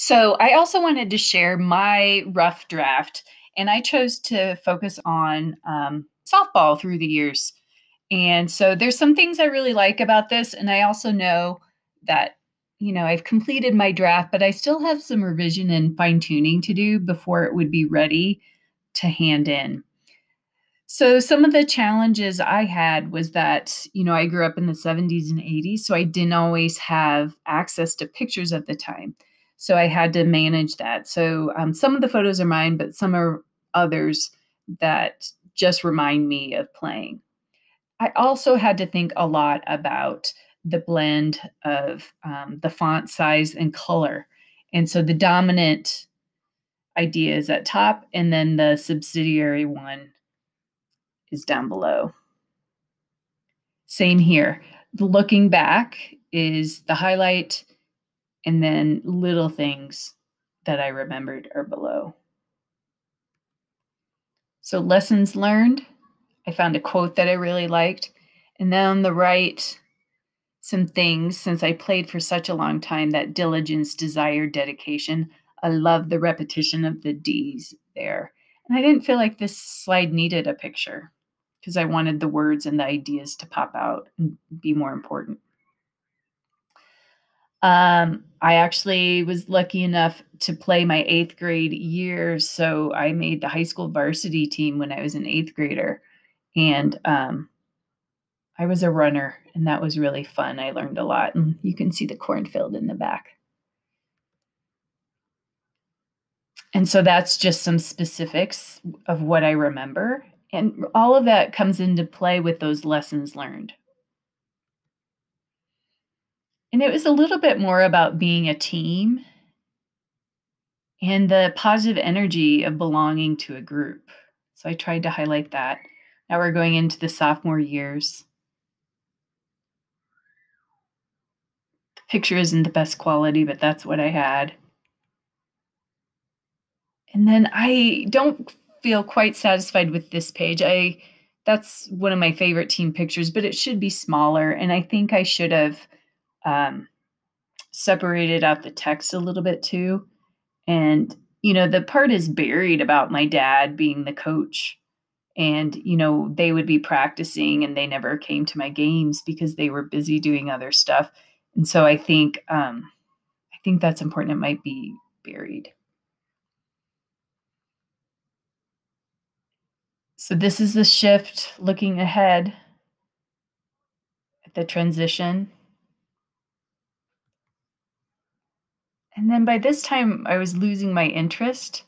So I also wanted to share my rough draft, and I chose to focus on softball through the years. And so there's some things I really like about this, and I also know that I've completed my draft, but I still have some revision and fine tuning to do before it would be ready to hand in. So some of the challenges I had was that, I grew up in the 70s and 80s, so I didn't always have access to pictures at the time. So I had to manage that. So some of the photos are mine, but some are others that just remind me of playing. I also had to think a lot about the blend of the font size and color. And so the dominant idea is at top, and then the subsidiary one is down below. Same here. Looking back is the highlight, and then little things that I remembered are below. So lessons learned, I found a quote that I really liked. And then on the right, some things, since I played for such a long time, that diligence, desire, dedication. I love the repetition of the D's there. And I didn't feel like this slide needed a picture because I wanted the words and the ideas to pop out and be more important. I actually was lucky enough to play my 8th grade year. So I made the high school varsity team when I was an 8th grader. And I was a runner, and that was really fun. I learned a lot, and you can see the cornfield in the back. And so that's just some specifics of what I remember. And all of that comes into play with those lessons learned. And it was a little bit more about being a team and the positive energy of belonging to a group. So I tried to highlight that. Now we're going into the sophomore years. The picture isn't the best quality, but that's what I had. And then I don't feel quite satisfied with this page. That's one of my favorite team pictures, but it should be smaller. And I think I should have separated out the text a little bit too. And, the part is buried about my dad being the coach. And, they would be practicing and they never came to my games because they were busy doing other stuff. And so I think that's important. It might be buried. So this is the shift looking ahead at the transition. And then by this time, I was losing my interest.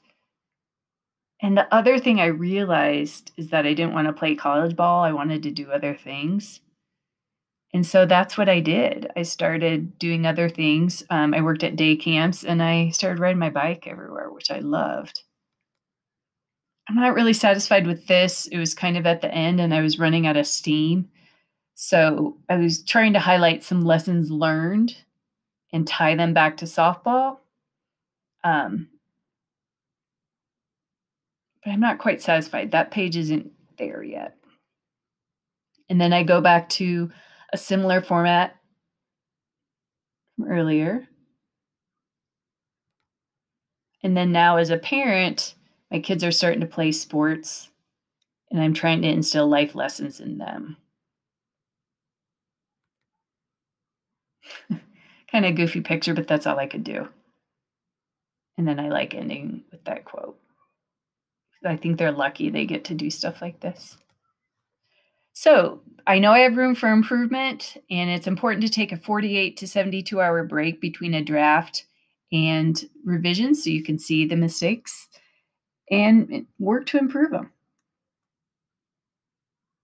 And the other thing I realized is that I didn't want to play college ball. I wanted to do other things. And so that's what I did. I started doing other things. I worked at day camps, and I started riding my bike everywhere, which I loved. I'm not really satisfied with this. It was kind of at the end, and I was running out of steam. So I was trying to highlight some lessons learned and tie them back to softball. But I'm not quite satisfied. That page isn't there yet. And then I go back to a similar format from earlier. And then now as a parent, my kids are starting to play sports, and I'm trying to instill life lessons in them. Kind of goofy picture, but that's all I could do. And then I like ending with that quote. I think they're lucky they get to do stuff like this. So I know I have room for improvement, and it's important to take a 48 to 72 hour break between a draft and revision so you can see the mistakes and work to improve them.